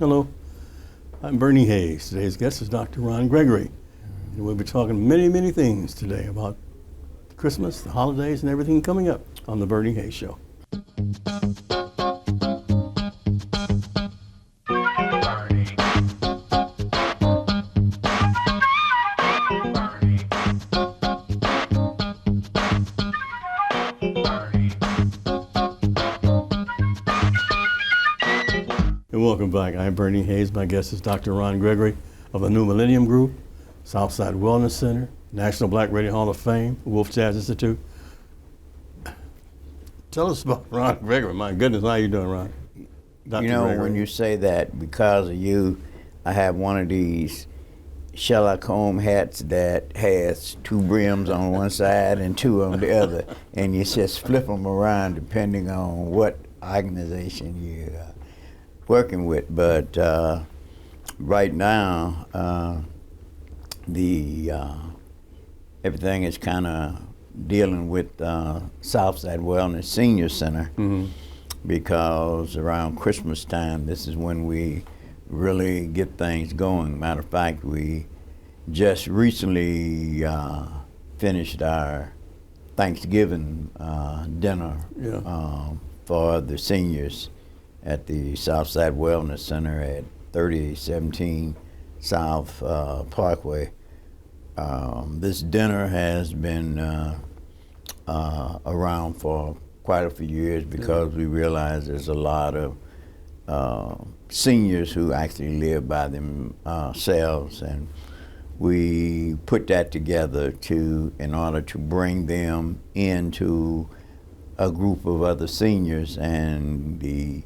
Hello, I'm Bernie Hayes. Today's guest is Dr. Ron Gregory. And we'll be talking many things today about Christmas, the holidays, and everything coming up on the Bernie Hayes Show. And welcome back. I'm Bernie Hayes. My guest is Dr. Ron Gregory of the new Millennium Group, Southside Wellness Center, National Black Radio Hall of Fame, Wolf Jazz Institute. Tell us about Ron Gregory. My goodness, how you doing, Ron? Dr. Gregory. When you say that, because of you, I have one of these Sherlock Holmes hats that has two brims on one side and two on the other, and you just flip them around depending on what organization you're working with. But right now, everything is kind of dealing with Southside Wellness Senior Center, because around Christmas time, this is when we really get things going. Matter of fact, we just recently finished our Thanksgiving dinner for the seniors at the Southside Wellness Center at 3017 South Parkway. This dinner has been around for quite a few years because we realize there's a lot of seniors who actually live by themselves, and we put that together in order to bring them into a group of other seniors. And the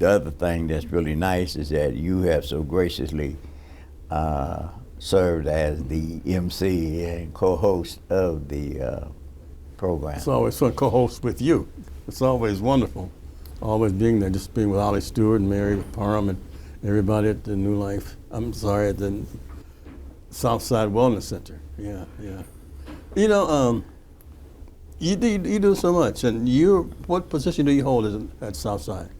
other thing that's really nice is that you have so graciously served as the MC and co-host of the program. It's always fun co-host with you. It's always wonderful, always being there, just being with Ollie Stewart and Mary Parham and everybody at the New Life. I'm sorry, at the Southside Wellness Center. Yeah. You know, you do so much, and what position do you hold at Southside?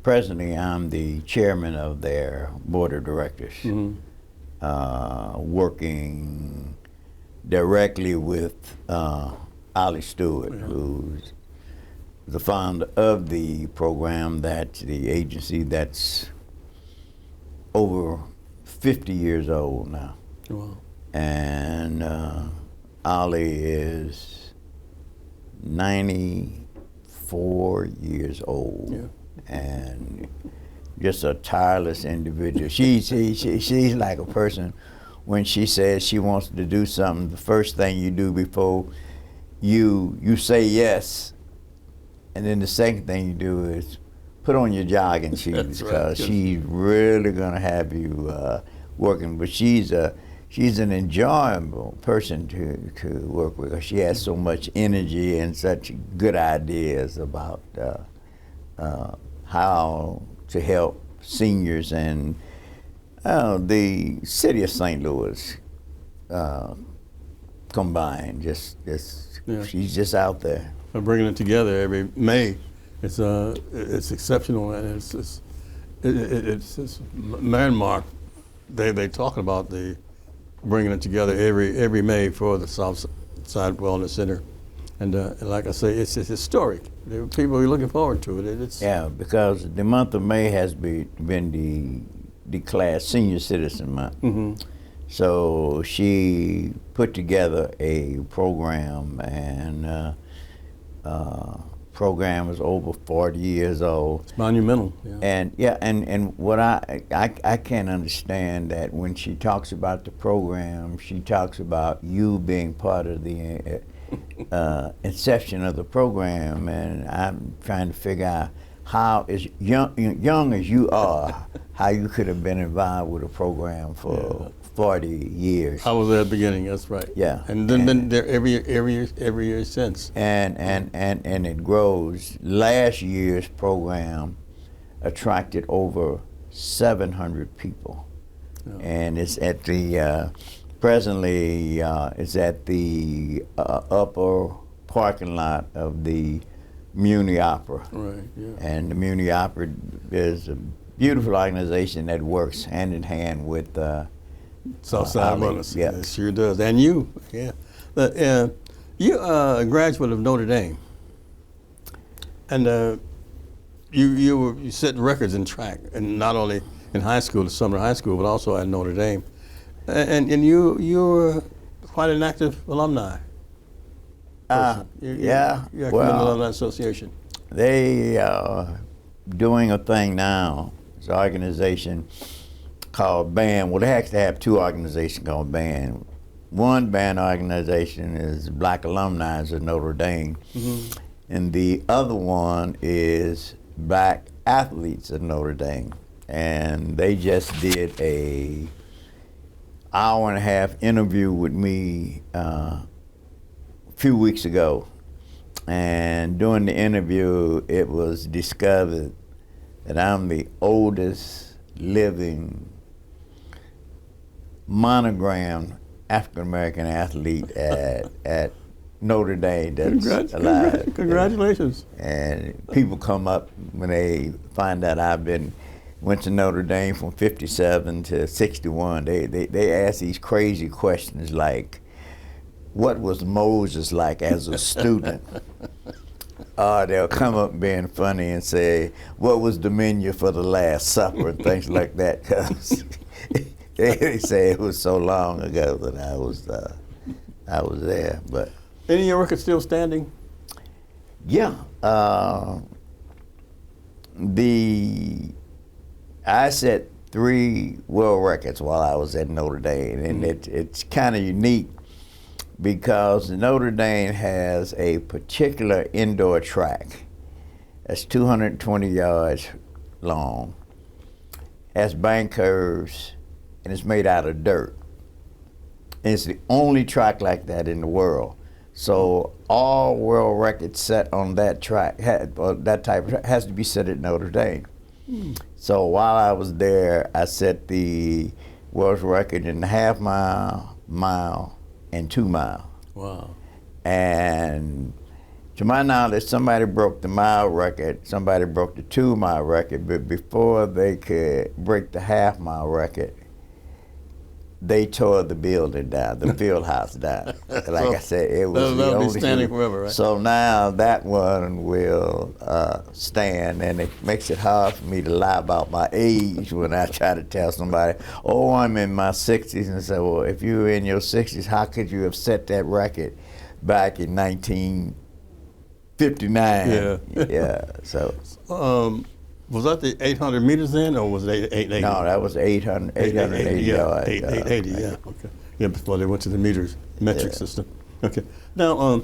Presently, I'm the chairman of their board of directors, working directly with Ollie Stewart, who's the founder of the program, the agency that's over 50 years old now. Wow. And Ollie is 94 years old, and just a tireless individual. She's like a person, when she says she wants to do something, the first thing you do before you say yes, and then the second thing you do is put on your jogging shoes, because she's really gonna have you working. But she's an enjoyable person to work with. She has so much energy and such good ideas about how to help seniors, and the city of St. Louis combined. She's just out there. We're bringing it together every May. It's exceptional, and it's landmark. They talk about bringing it together every May for the Southside Wellness Center, and like I say, it's historic. People are looking forward to it. Because the month of May has been declared Senior Citizen Month. So she put together a program, and program is over 40 years old. It's monumental. And what I can't understand that when she talks about the program, she talks about you being part of the inception of the program, and I'm trying to figure out how, as young as you are, how you could have been involved with a program for 40 years. I was there at the beginning. That's right. Yeah. And then been there every year since. And it grows. Last year's program attracted over 700 people, and it's at the presently it's at the upper parking lot of the Muni Opera. Right. Yeah. And the Muni Opera is a beautiful organization that works hand in hand with Southside Wellness. Yeah. It sure does. And you, yeah. You are a graduate of Notre Dame. And you set records in track, and not only in high school, the summer high school, but also at Notre Dame. And you're quite an active alumni. Yeah. You're Well, the Alumni Association. they are doing a thing now. It's an organization called BAND. Well, they actually have two organizations called BAND. One BAND organization is Black Alumni of Notre Dame, and the other one is Black Athletes of Notre Dame. And they just did a hour-and-a-half interview with me a few weeks ago. And during the interview, it was discovered that I'm the oldest living monogrammed African-American athlete at Notre Dame that's alive. Congratulations. And people come up when they find out went to Notre Dame from 57 to 61. They ask these crazy questions like, what was Moses like as a student? They'll come up being funny and say, what was the menu for the Last Supper and things like that, because they say it was so long ago that I was there. But any of your records still standing? yeah, I set 3 world records while I was at Notre Dame, and it's kind of unique because Notre Dame has a particular indoor track that's 220 yards long, has bank curves, and it's made out of dirt. And it's the only track like that in the world. So all world records set on that track, that type of track, has to be set at Notre Dame. So while I was there, I set the world record in the half mile, mile, and 2 mile. Wow. And to my knowledge, somebody broke the mile record, somebody broke the 2 mile record, but before they could break the half mile record, they tore the building down, the field house down. Like I said, it was the that'll only be standing forever, right? So now that one will stand, and it makes it hard for me to lie about my age when I try to tell somebody, oh, I'm in my 60s, and say, well, if you were in your 60s, how could you have set that record back in 1959? Yeah. So. Was that the 800 meters then, or was it 880? No, that was 880 yards. 880, yeah. Okay. Yeah, before they went to the metric system. Okay. Now,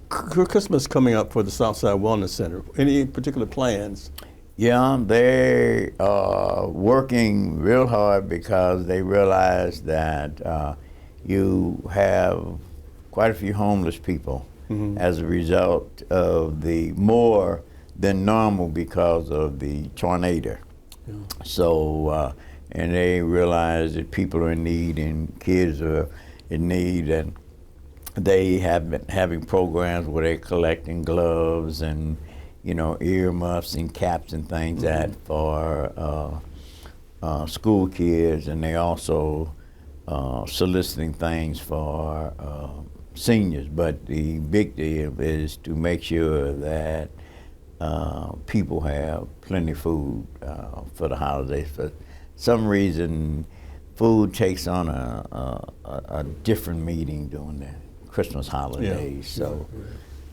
Christmas coming up for the Southside Wellness Center. Any particular plans? Yeah, they are working real hard because they realize that you have quite a few homeless people as a result of the more than normal because of the tornado. Yeah. So, and they realize that people are in need and kids are in need, and they have been having programs where they're collecting gloves and, earmuffs and caps and things that for school kids, and they also soliciting things for seniors. But the big deal is to make sure that people have plenty of food for the holidays. For some reason, food takes on a different meaning during the Christmas holidays. Yeah. So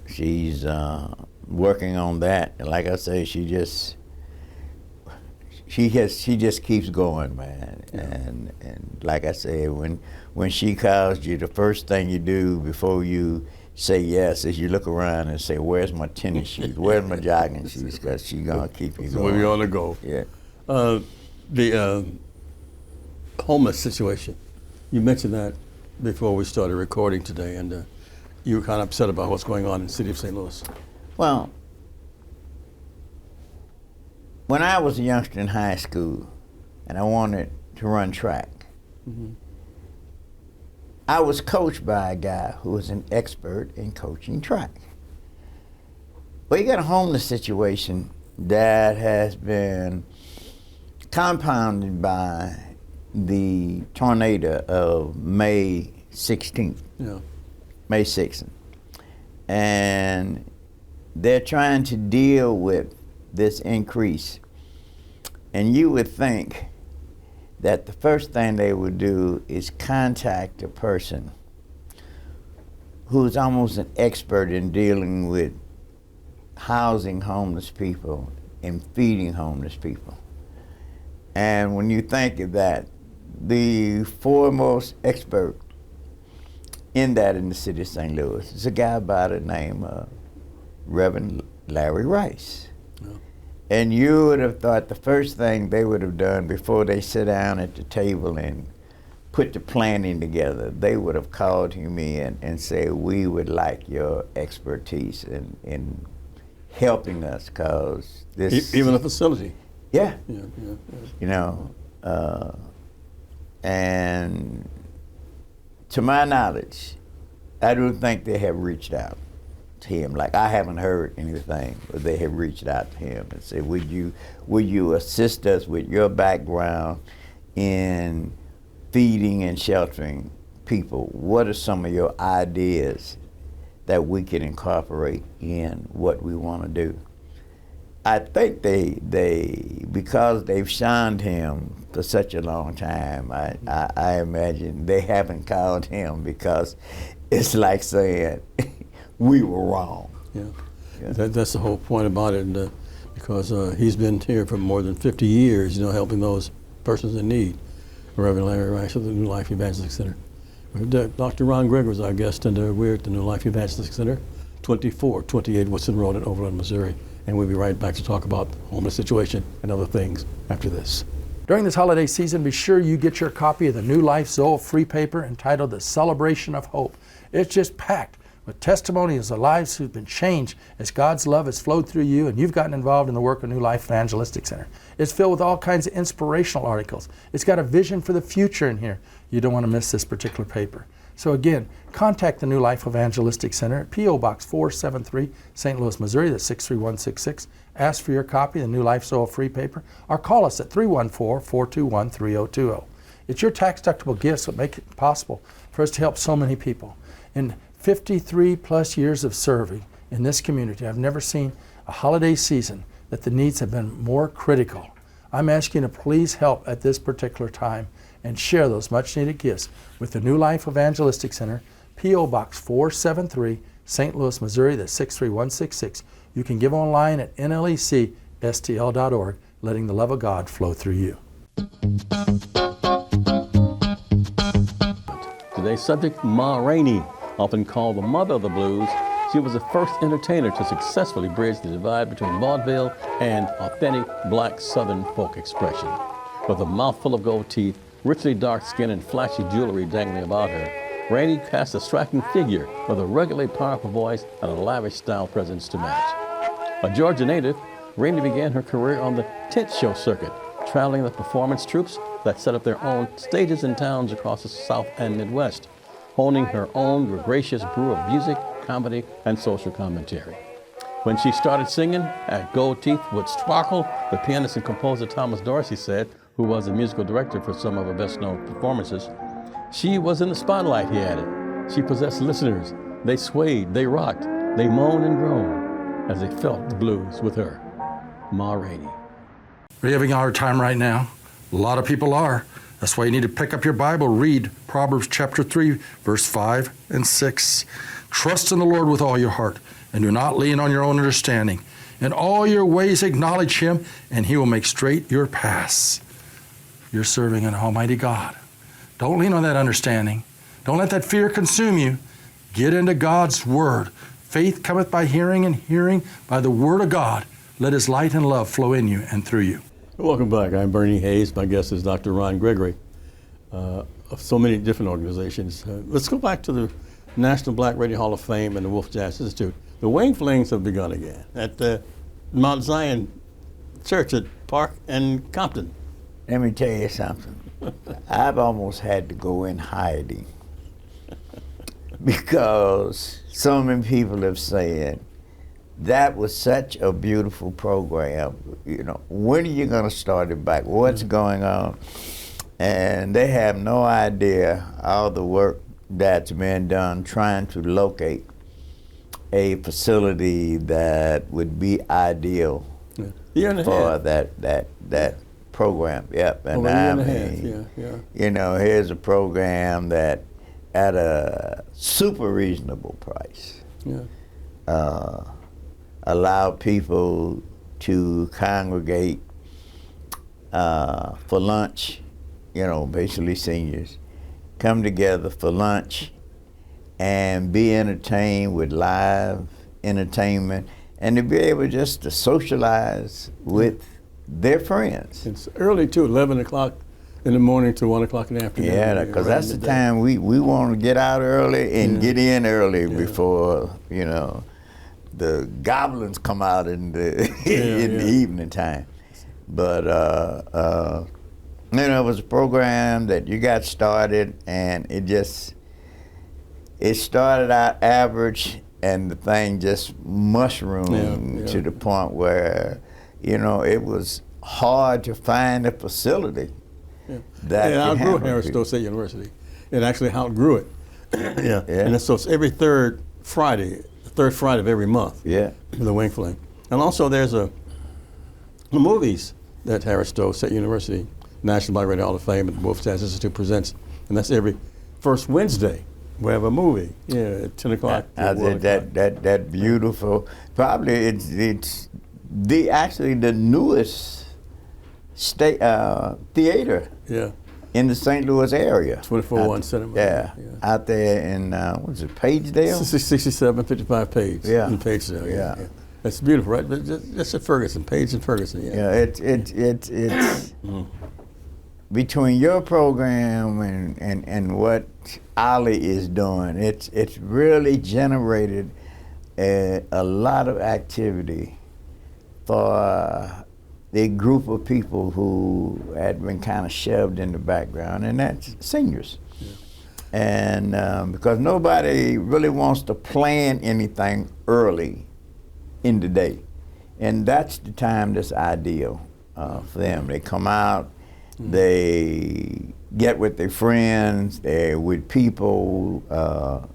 she's working on that. And like I say, she just keeps going, man. Yeah. And like I said, when she calls you, the first thing you do before you say yes is you look around and say, where's my tennis shoes? Where's my jogging shoes? Because she's going to keep you going. So we're on the go. Yeah. The homeless situation, you mentioned that before we started recording today, and you were kind of upset about what's going on in the city of St. Louis. Well, when I was a youngster in high school and I wanted to run track, I was coached by a guy who was an expert in coaching track. Well, you got a homeless situation that has been compounded by the tornado of May 16th, Yeah. May 6th. And they're trying to deal with this increase. And you would think that the first thing they would do is contact a person who's almost an expert in dealing with housing homeless people and feeding homeless people. And when you think of that, the foremost expert in that in the city of St. Louis is a guy by the name of Reverend Larry Rice. Yeah. And you would have thought the first thing they would have done before they sit down at the table and put the planning together, they would have called him in and said, we would like your expertise in helping us, because this... Even the facility. Yeah. Yeah, yeah, yeah. You know, and to my knowledge, I don't think they have reached out to him. Like, I haven't heard anything, but they have reached out to him and said, would you assist us with your background in feeding and sheltering people? What are some of your ideas that we can incorporate in what we want to do? I think they because they've shunned him for such a long time, I imagine they haven't called him, because it's like saying, we were wrong. Yeah, Yeah. That's the whole point about it, and, because he's been here for more than 50 years, you know, helping those persons in need. Reverend Larry Rice of the New Life Evangelistic Center. Dr. Ron Gregory is our guest, and we're at the New Life Evangelistic Center, 2428 Woodson Road in Overland, Missouri. And we'll be right back to talk about the homeless situation and other things after this. During this holiday season, be sure you get your copy of the New Life Zoe free paper entitled The Celebration of Hope. It's just packed with testimonies of lives who've been changed as God's love has flowed through you and you've gotten involved in the work of New Life Evangelistic Center. It's filled with all kinds of inspirational articles. It's got a vision for the future in here. You don't want to miss this particular paper. So again, contact the New Life Evangelistic Center at P.O. Box 473, St. Louis, Missouri, that's 63166. Ask for your copy of the New Life Zoe free paper, or call us at 314-421-3020. It's your tax-deductible gifts that make it possible for us to help so many people. In 53 plus years of serving in this community, I've never seen a holiday season that the needs have been more critical. I'm asking you to please help at this particular time and share those much needed gifts with the New Life Evangelistic Center, P.O. Box 473, St. Louis, Missouri, that's 63166. You can give online at nlecstl.org, letting the love of God flow through you. Today's subject, Ma Rainey, often called the mother of the blues. She was the first entertainer to successfully bridge the divide between vaudeville and authentic black Southern folk expression. With a mouthful of gold teeth, richly dark skin, and flashy jewelry dangling about her, Rainey cast a striking figure with a ruggedly powerful voice and a lavish style presence to match. A Georgia native, Rainey began her career on the tent show circuit, traveling with performance troupes that set up their own stages in towns across the South and Midwest, honing her own gregarious brew of music, comedy, and social commentary. When she started singing, at gold teeth would sparkle, the pianist and composer Thomas Dorsey said, who was the musical director for some of her best-known performances. She was in the spotlight, he added. She possessed listeners. They swayed, they rocked, they moaned and groaned as they felt the blues with her. Ma Rainey. Are you having a hard time right now? A lot of people are. That's why you need to pick up your Bible, read Proverbs chapter 3, verse 5 and 6. Trust in the Lord with all your heart, and do not lean on your own understanding. In all your ways acknowledge Him, and He will make straight your paths. You're serving an almighty God. Don't lean on that understanding. Don't let that fear consume you. Get into God's Word. Faith cometh by hearing, and hearing by the Word of God. Let His light and love flow in you and through you. Welcome back. I'm Bernie Hayes. My guest is Dr. Ron Gregory of so many different organizations. Let's go back to the National Black Radio Hall of Fame and the Wolf Jazz Institute. The Wing Flings have begun again at the Mount Zion Church at Park and Compton. Let me tell you something. I've almost had to go in hiding because so many people have said, that was such a beautiful program. You know, when are you going to start it back? What's going on? And they have no idea all the work that's been done trying to locate a facility that would be ideal Year and a for half. that program. Yep. And Over a year and a I half. mean, Yeah. you know, here's a program that at a super reasonable price Yeah. allow people to congregate for lunch, you know, basically seniors, come together for lunch and be entertained with live entertainment and to be able just to socialize with their friends. It's early too, 11 o'clock in the morning to 1 o'clock in the afternoon. Yeah, because that's the time we want to get out early and get in early before, you know, the goblins come out in the the evening time. But you know, it was a program that you got started, and it started out average, and the thing just mushroomed to the point where, you know, it was hard to find a facility that it outgrew Harris people. Stowe State University. It actually outgrew it. And so it's every third Friday of every month. The Wing Fling. And also there's the movies that Harris Stowe State University National Black Radio Hall of Fame at the Wolf Stats Institute presents, and that's every first Wednesday. We have a movie, at 10 o'clock. That beautiful. Probably it's actually the newest state theater in the St. Louis area. 24-1 Cinema. Out there in what's it, Pagedale? 6755 Page. In Pagedale. Yeah. That's beautiful, right? That's at Ferguson, Page and Ferguson. It's between your program and what Ali is doing, it's really generated a lot of activity for the group of people who had been kind of shoved in the background, and that's seniors. And because nobody really wants to plan anything early in the day, and that's the time that's ideal for them. They come out, they get with their friends, they're with people,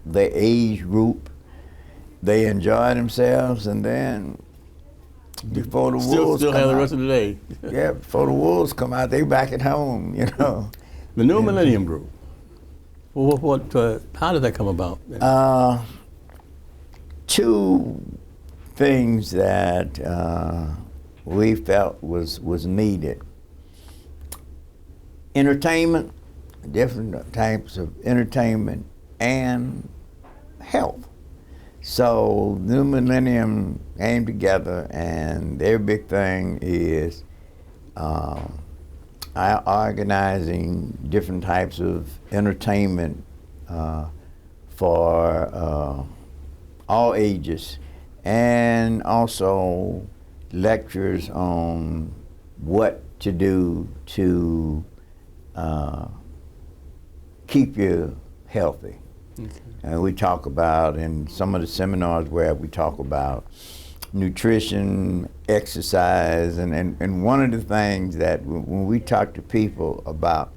their age group, they enjoy themselves, and then before the wolves still come have the out, rest of the day. before the wolves come out, they back at home, you know. The new Millennium Group. Well, how did that come about? Two things that we felt was needed. Entertainment, different types of entertainment, and health. So New Millennium came together, and their big thing is organizing different types of entertainment for all ages, and also lectures on what to do to keep you healthy. And we talk about, in some of the seminars where we talk about nutrition, exercise, and one of the things that when we talk to people about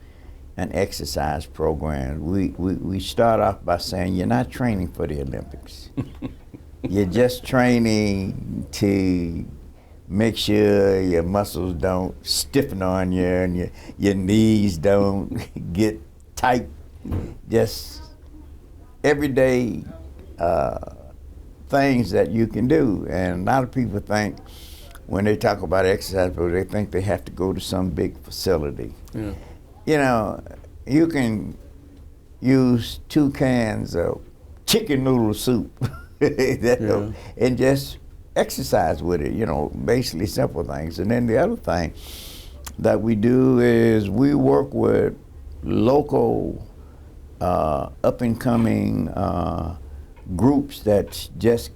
an exercise program, we start off by saying, you're not training for the Olympics. You're just training to make sure your muscles don't stiffen on you and your knees don't get tight. Just everyday things that you can do. And a lot of people think when they talk about exercise, they think they have to go to some big facility. You know, you can use 2 cans of chicken noodle soup and just exercise with it, you know, basically simple things. And then the other thing that we do is we work with local up-and-coming groups that's just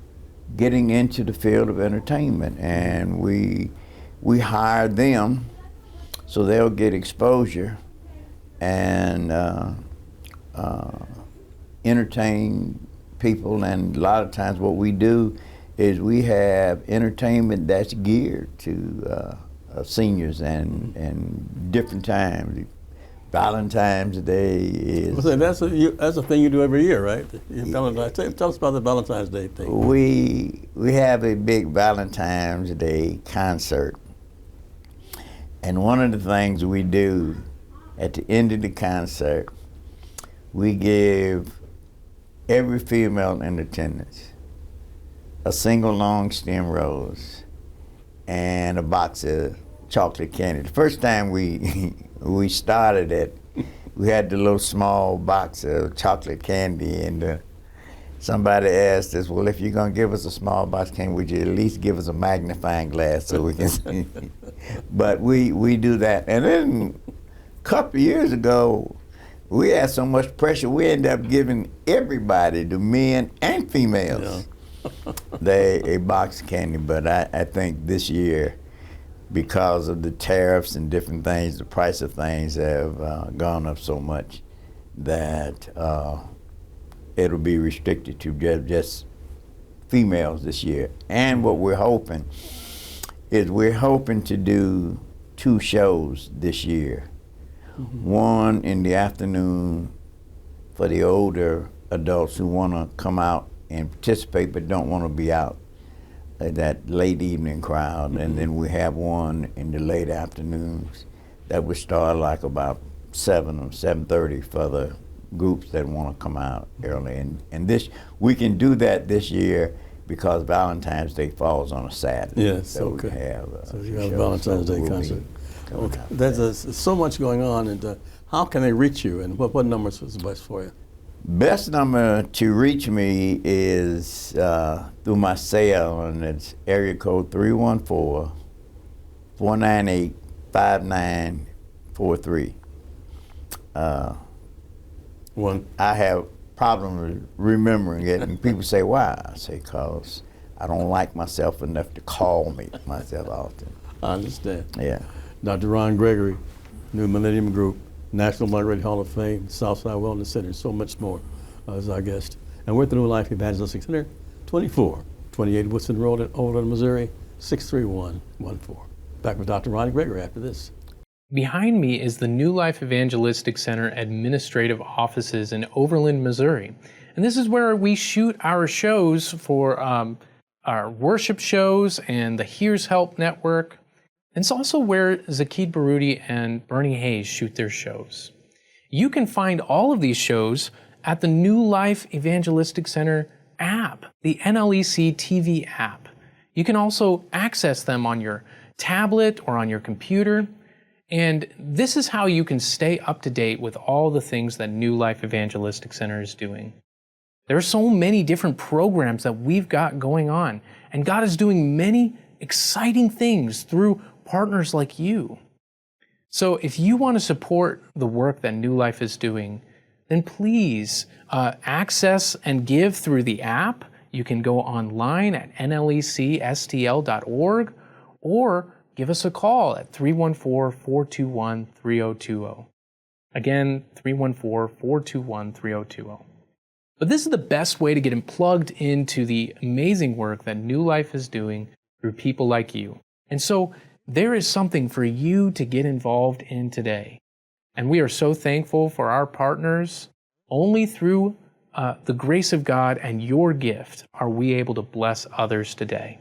getting into the field of entertainment, and we hire them so they'll get exposure and entertain people. And a lot of times what we do is we have entertainment that's geared to seniors and different times. Valentine's Day is. So that's a thing you do every year, right? Tell us about the Valentine's Day thing. We have a big Valentine's Day concert, and one of the things we do at the end of the concert, we give every female in attendance a single long stem rose and a box of chocolate candy. The first time we started it, we had the little small box of chocolate candy, and somebody asked us, well, if you're gonna give us a small box of candy, would you at least give us a magnifying glass so we can see? But we do that. And then a couple of years ago, we had so much pressure, we ended up giving everybody, the men and females, a box of candy. But I think this year, because of the tariffs and different things, the price of things have gone up so much that it'll be restricted to just females this year. And what we're hoping is to do 2 shows this year. Mm-hmm. One in the afternoon for the older adults who want to come out and participate but don't want to be out that late evening crowd. Mm-hmm. And then we have one in the late afternoons that would start like about 7 or 7:30 for the groups that want to come out early. And this, we can do that this year because Valentine's Day falls on a Saturday. Yes, so okay. We have so you have a Valentine's Day concert. Okay. There's so much going on, and how can they reach you, and what numbers is best for you? Best number to reach me is through my cell, and it's area code 314-498-5943. I have problems remembering it, and people say, why? I say, because I don't like myself enough to call myself often. I understand. Yeah. Dr. Ron Gregory, New Millennium Group, National Margaret Hall of Fame, Southside Wellness Center, and so much more as our guest. And we're at the New Life Evangelistic Center, 2428 Woodson Road in Overland, Missouri, 63114. Back with Dr. Ron Gregory after this. Behind me is the New Life Evangelistic Center administrative offices in Overland, Missouri. And this is where we shoot our shows for our worship shows and the Here's Help Network. And it's also where Zakid Baruti and Bernie Hayes shoot their shows. You can find all of these shows at the New Life Evangelistic Center app, the NLEC TV app. You can also access them on your tablet or on your computer. And this is how you can stay up to date with all the things that New Life Evangelistic Center is doing. There are so many different programs that we've got going on, and God is doing many exciting things through partners like you. So if you want to support the work that New Life is doing, then please access and give through the app. You can go online at nlecstl.org or give us a call at 314-421-3020. Again, 314-421-3020. But this is the best way to get plugged into the amazing work that New Life is doing through people like you. And so there is something for you to get involved in today. And we are so thankful for our partners. Only through the grace of God and your gift are we able to bless others today.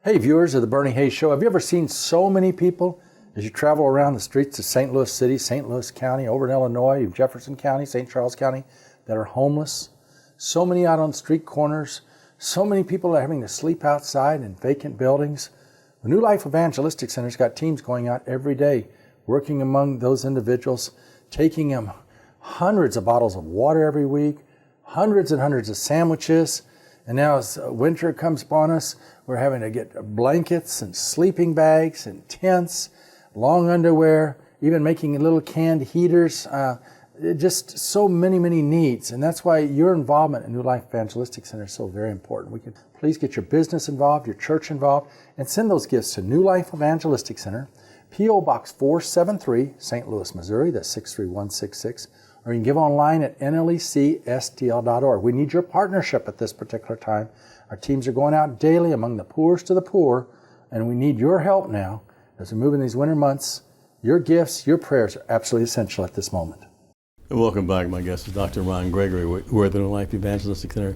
Hey, viewers of the Bernie Hayes Show, have you ever seen so many people as you travel around the streets of St. Louis City, St. Louis County, over in Illinois, Jefferson County, St. Charles County, that are homeless? So many out on street corners, so many people are having to sleep outside in vacant buildings. The New Life Evangelistic Center's got teams going out every day, working among those individuals, taking them hundreds of bottles of water every week, hundreds and hundreds of sandwiches. And now as winter comes upon us, we're having to get blankets and sleeping bags and tents, long underwear, even making little canned heaters, just so many, many needs. And that's why your involvement in New Life Evangelistic Center is so very important. We can please get your business involved, your church involved, and send those gifts to New Life Evangelistic Center, P.O. Box 473, St. Louis, Missouri, that's 63166. Or you can give online at nlecstl.org. We need your partnership at this particular time. Our teams are going out daily among the poorest of the poor, and we need your help now as we move in these winter months. Your gifts, your prayers are absolutely essential at this moment. Welcome back. My guest is Dr. Ron Gregory. We're at the New Life Evangelistic Center,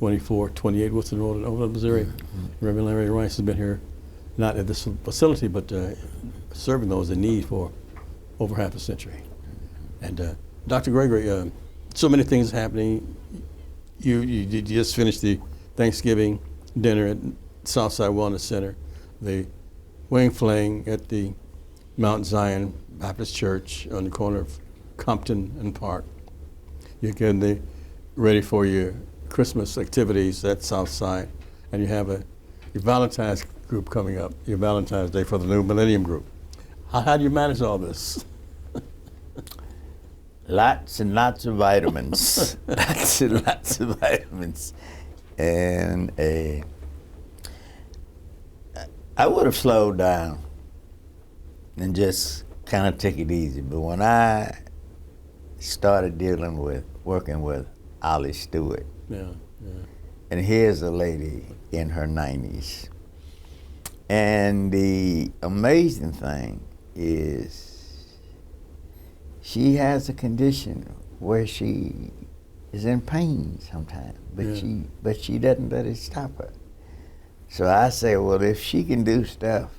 2428 Wilson Road in Overland, Missouri. Reverend Larry Rice has been here, not at this facility, but serving those in need for over half a century. And Dr. Gregory, so many things happening. You just finished the Thanksgiving dinner at Southside Wellness Center, the wing fling at the Mount Zion Baptist Church on the corner of Compton and Park. You're getting ready for your Christmas activities at Southside, and you have your Valentine's group coming up, your Valentine's Day for the new Millennium Group. How do you manage all this? Lots and lots of vitamins. Lots and lots of vitamins. And I would have slowed down and just kind of took it easy. But when I started working with Ollie Stewart, and here's a lady in her 90s. And the amazing thing is she has a condition where she is in pain sometimes, but she doesn't let it stop her. So I say, well, if she can do stuff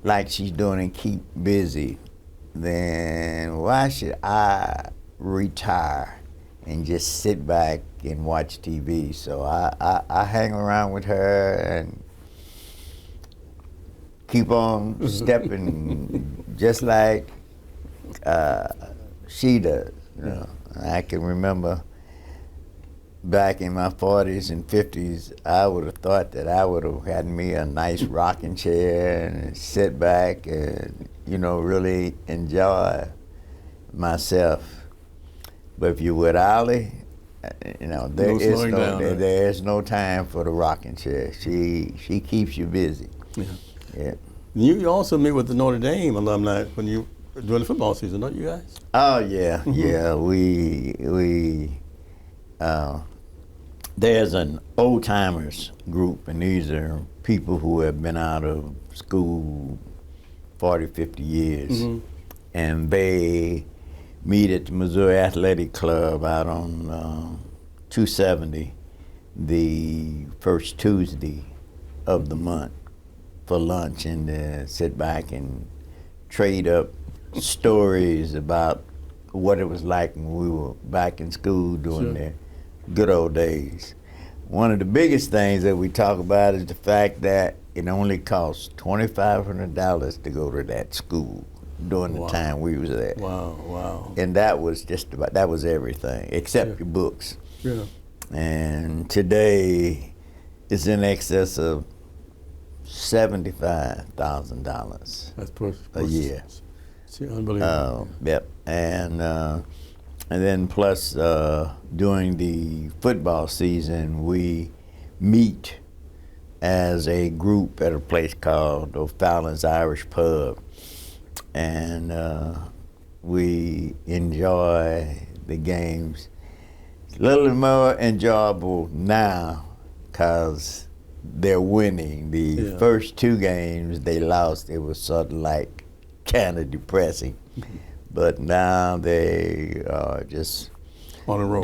like she's doing and keep busy, then why should I retire and just sit back and watch TV? So I hang around with her and keep on stepping just like she does. You know? I can remember back in my 40s and 50s, I would have thought that I would have had me a nice rocking chair and sit back and, really enjoy myself. But if you're with Ollie, there is no time for the rocking chair. She keeps you busy. Yeah. You also meet with the Notre Dame alumni when you during the football season, don't you guys? Oh yeah, yeah. There's an old timers group, and these are people who have been out of school 40, 50 years, and they meet at the Missouri Athletic Club out on 270 the first Tuesday of the month for lunch, and sit back and trade up stories about what it was like when we were back in school during the good old days. One of the biggest things that we talk about is the fact that it only cost $2,500 to go to that school during the time we was there. Wow. And that was that was everything except your books. Yeah. And today it's in excess of $75,000 a year. It's unbelievable. Yep. And then plus during the football season, we meet as a group at a place called O'Fallon's Irish Pub, and we enjoy the games. It's a little more enjoyable now because they're winning. The first two games they lost, it was sort of like kind of depressing. But now they are just on the road,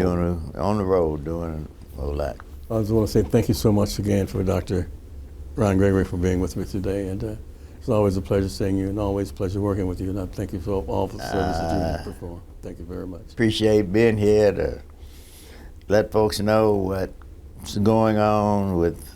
doing a whole lot. I just want to say thank you so much again for Dr. Ron Gregory for being with me today, and it's always a pleasure seeing you, and always a pleasure working with you. And I thank you for all the services you perform. Thank you very much. Appreciate being here to let folks know what's going on with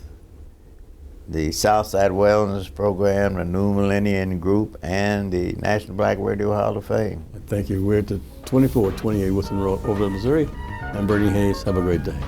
the Southside Wellness Program, the New Millennium Group, and the National Black Radio Hall of Fame. Thank you. We're at the 2428 Wilson Road, Overland, Missouri. I'm Bernie Hayes. Have a great day.